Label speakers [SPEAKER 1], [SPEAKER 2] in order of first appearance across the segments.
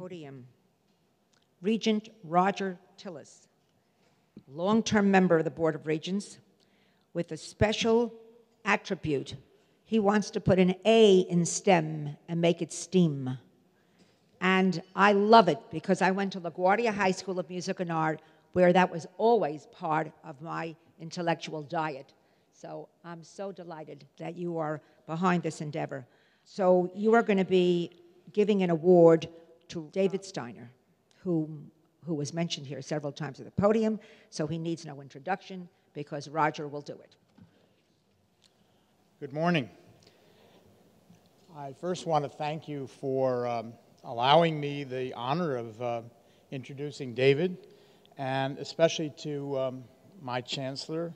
[SPEAKER 1] podium, Regent Roger Tillis, long-term member of the Board of Regents, with a special attribute. He wants to put an A in STEM and make it STEAM. And I love it because I went to LaGuardia High School of Music and Art, where that was always part of my intellectual diet. So I'm so delighted that you are behind this endeavor. So you are going to be giving an award to David Steiner, who was mentioned here several times at the podium, so he needs no introduction because Roger will do it.
[SPEAKER 2] Good morning. I first want to thank you for allowing me the honor of introducing David, and especially to my Chancellor,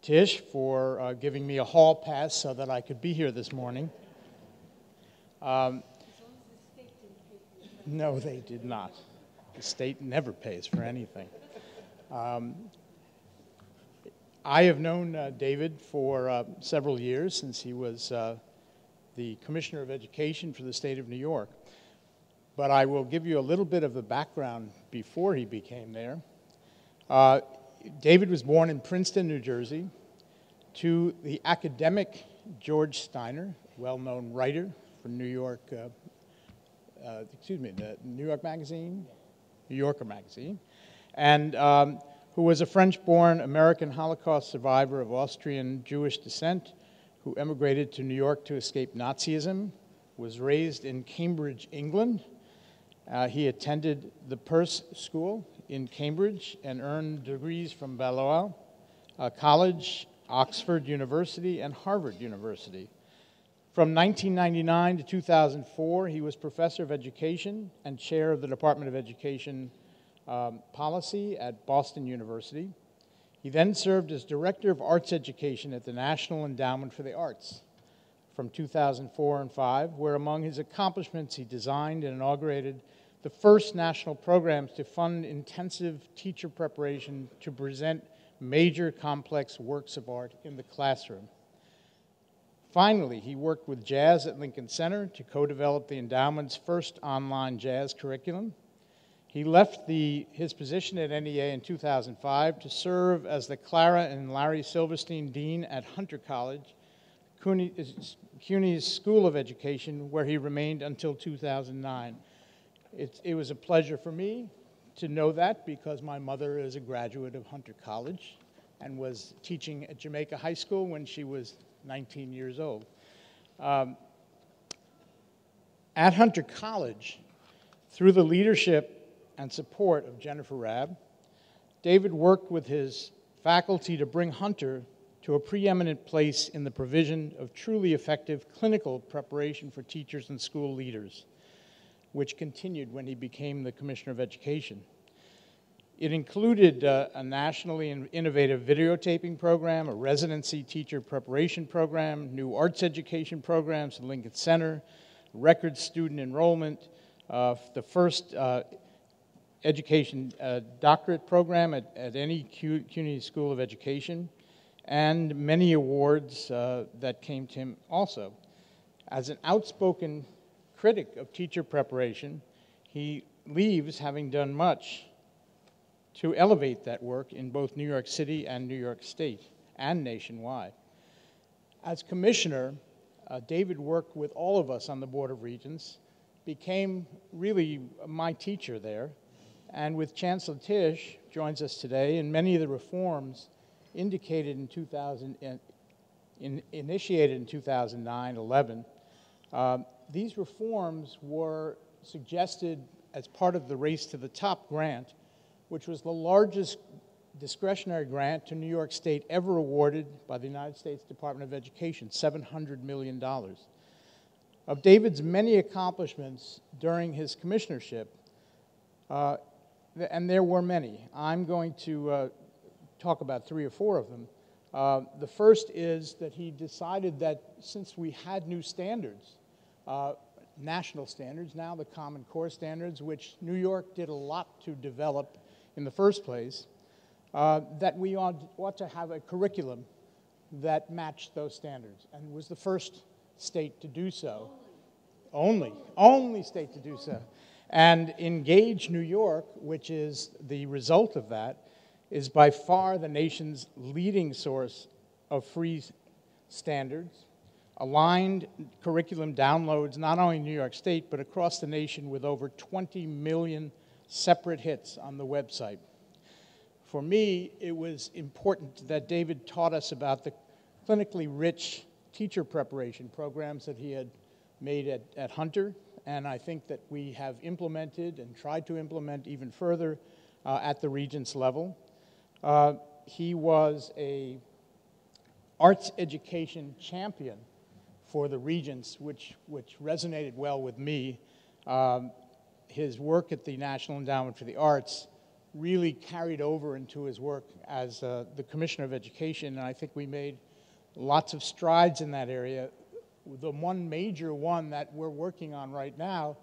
[SPEAKER 2] Tish, for giving me a hall pass so that I could be here this morning. No, they did not. The state never pays for anything. I have known David for several years, since he was the Commissioner of Education for the state of New York. But I will give you a little bit of the background before he became there. David was born in Princeton, New Jersey, to the academic George Steiner, well-known writer for New York, the New York Magazine, New Yorker Magazine, and who was a French-born American Holocaust survivor of Austrian Jewish descent, who emigrated to New York to escape Nazism, was raised in Cambridge, England. He attended the Peirce School in Cambridge and earned degrees from Balliol College, Oxford University, and Harvard University. From 1999 to 2004, he was Professor of Education and Chair of the Department of Education Policy at Boston University. He then served as Director of Arts Education at the National Endowment for the Arts from 2004 and 2005, where among his accomplishments he designed and inaugurated the first national programs to fund intensive teacher preparation to present major complex works of art in the classroom. Finally, he worked with Jazz at Lincoln Center to co-develop the endowment's first online jazz curriculum. He left his position at NEA in 2005 to serve as the Clara and Larry Silverstein Dean at Hunter College, CUNY's School of Education, where he remained until 2009. It was a pleasure for me to know that because my mother is a graduate of Hunter College and was teaching at Jamaica High School when she was 19 years old. At Hunter College, through the leadership and support of Jennifer Rabb, David worked with his faculty to bring Hunter to a preeminent place in the provision of truly effective clinical preparation for teachers and school leaders, which continued when he became the Commissioner of Education. It included a nationally innovative videotaping program, a residency teacher preparation program, new arts education programs at Lincoln Center, record student enrollment, the first education doctorate program at any CUNY School of Education, and many awards that came to him also. As an outspoken critic of teacher preparation, he leaves having done much to elevate that work in both New York City and New York State and nationwide. As commissioner, David worked with all of us on the Board of Regents, became really my teacher there, and with Chancellor Tish, joins us today, and many of the reforms indicated in initiated in 2009-11, these reforms were suggested as part of the Race to the Top grant, which was the largest discretionary grant to New York State ever awarded by the United States Department of Education, $700 million. Of David's many accomplishments during his commissionership, and there were many, I'm going to talk about 3 or 4 of them. The first is that he decided that since we had new standards, national standards, now the Common Core standards, which New York did a lot to develop in the first place, that we ought to have a curriculum that matched those standards, and was the first state to do so. Only state to do so. And Engage New York, which is the result of that, is by far the nation's leading source of free standards, aligned curriculum downloads, not only in New York State, but across the nation, with over 20 million separate hits on the website. For me, it was important that David taught us about the clinically rich teacher preparation programs that he had made at Hunter, and I think that we have implemented and tried to implement even further at the Regent's level. He was an arts education champion for the Regents, which resonated well with me. His work at the National Endowment for the Arts really carried over into his work as the Commissioner of Education, and I think we made lots of strides in that area. The one major one that we're working on right now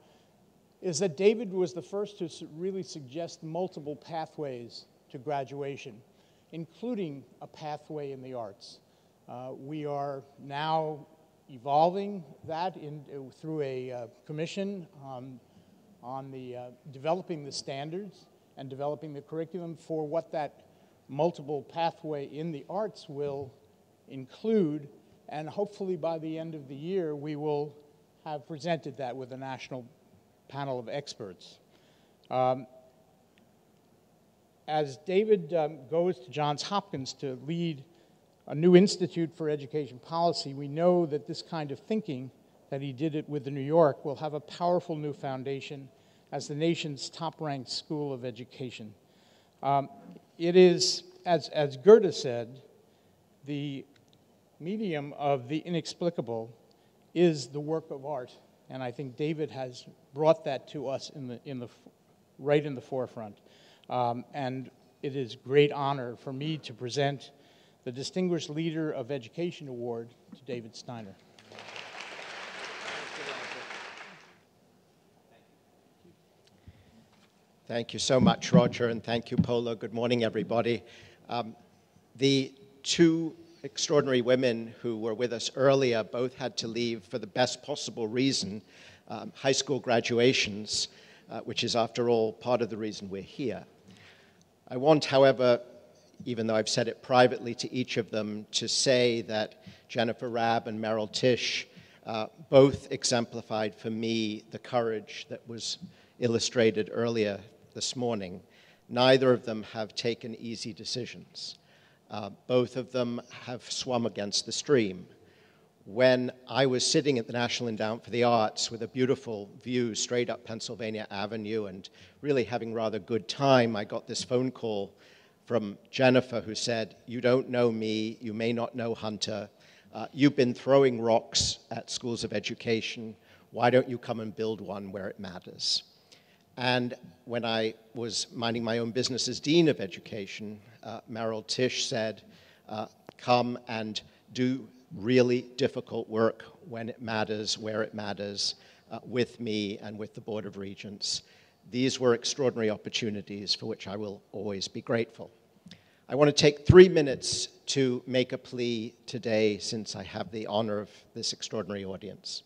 [SPEAKER 2] is that David was the first to really suggest multiple pathways to graduation, including a pathway in the arts. We are now evolving that through a commission on developing the standards and developing the curriculum for what that multiple pathway in the arts will include, and hopefully by the end of the year we will have presented that with a national panel of experts. As David goes to Johns Hopkins to lead a new institute for education policy, we know that this kind of thinking that he did it with the New York will have a powerful new foundation as the nation's top-ranked school of education. It is, as Goethe said, the medium of the inexplicable is the work of art, and I think David has brought that to us right in the forefront. And it is great honor for me to present the Distinguished Leader of Education Award to David Steiner.
[SPEAKER 3] Thank you so much, Roger, and thank you, Pola. Good morning, everybody. The two extraordinary women who were with us earlier both had to leave for the best possible reason, high school graduations, which is, after all, part of the reason we're here. I want, however, even though I've said it privately to each of them, to say that Jennifer Rabb and Merrill Tisch both exemplified for me the courage that was illustrated earlier this morning. Neither of them have taken easy decisions. Both of them have swum against the stream. When I was sitting at the National Endowment for the Arts with a beautiful view straight up Pennsylvania Avenue and really having rather good time, I got this phone call from Jennifer who said, "You don't know me, you may not know Hunter, you've been throwing rocks at schools of education, why don't you come and build one where it matters?" And when I was minding my own business as Dean of Education, Merrill Tisch said, "Come and do really difficult work when it matters, where it matters, with me and with the Board of Regents." These were extraordinary opportunities for which I will always be grateful. I want to take 3 minutes to make a plea today, since I have the honor of this extraordinary audience.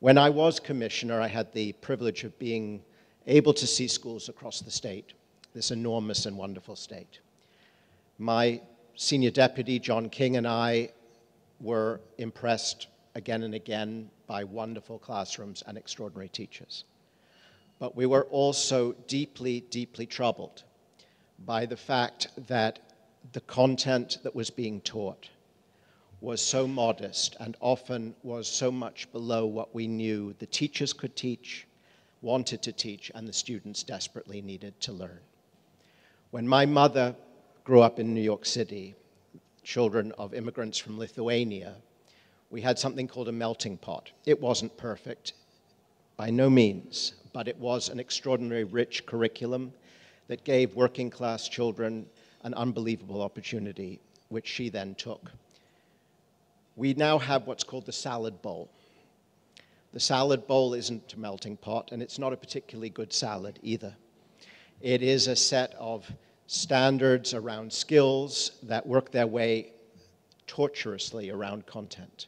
[SPEAKER 3] When I was commissioner, I had the privilege of being able to see schools across the state, this enormous and wonderful state. My senior deputy, John King, and I were impressed again and again by wonderful classrooms and extraordinary teachers. But we were also deeply, deeply troubled by the fact that the content that was being taught was so modest and often was so much below what we knew the teachers could teach, wanted to teach, and the students desperately needed to learn. When my mother grew up in New York City, children of immigrants from Lithuania, we had something called a melting pot. It wasn't perfect, by no means, but it was an extraordinarily rich curriculum that gave working class children an unbelievable opportunity, which she then took. We now have what's called the salad bowl. The salad bowl isn't a melting pot, and it's not a particularly good salad either. It is a set of standards around skills that work their way tortuously around content.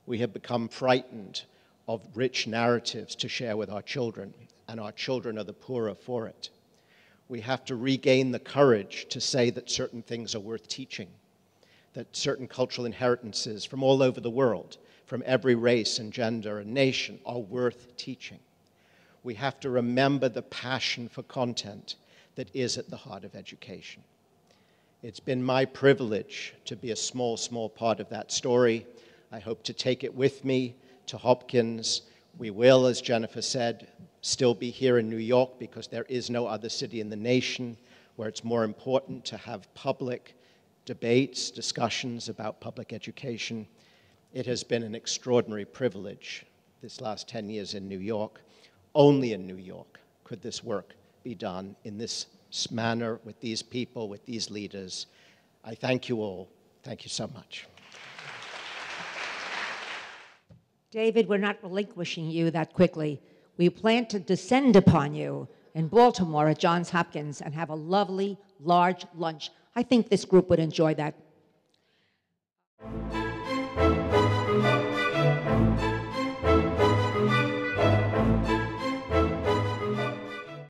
[SPEAKER 3] We have become frightened of rich narratives to share with our children, and our children are the poorer for it. We have to regain the courage to say that certain things are worth teaching, that certain cultural inheritances from all over the world, from every race and gender and nation, are worth teaching. We have to remember the passion for content that is at the heart of education. It's been my privilege to be a small, small part of that story. I hope to take it with me to Hopkins. We will, as Jennifer said, still be here in New York because there is no other city in the nation where it's more important to have public debates, discussions about public education. It has been an extraordinary privilege this last 10 years in New York. Only in New York could this work be done in this manner, with these people, with these leaders. I thank you all. Thank you so much.
[SPEAKER 1] David, we're not relinquishing you that quickly. We plan to descend upon you in Baltimore at Johns Hopkins and have a lovely, large lunch. I think this group would enjoy that.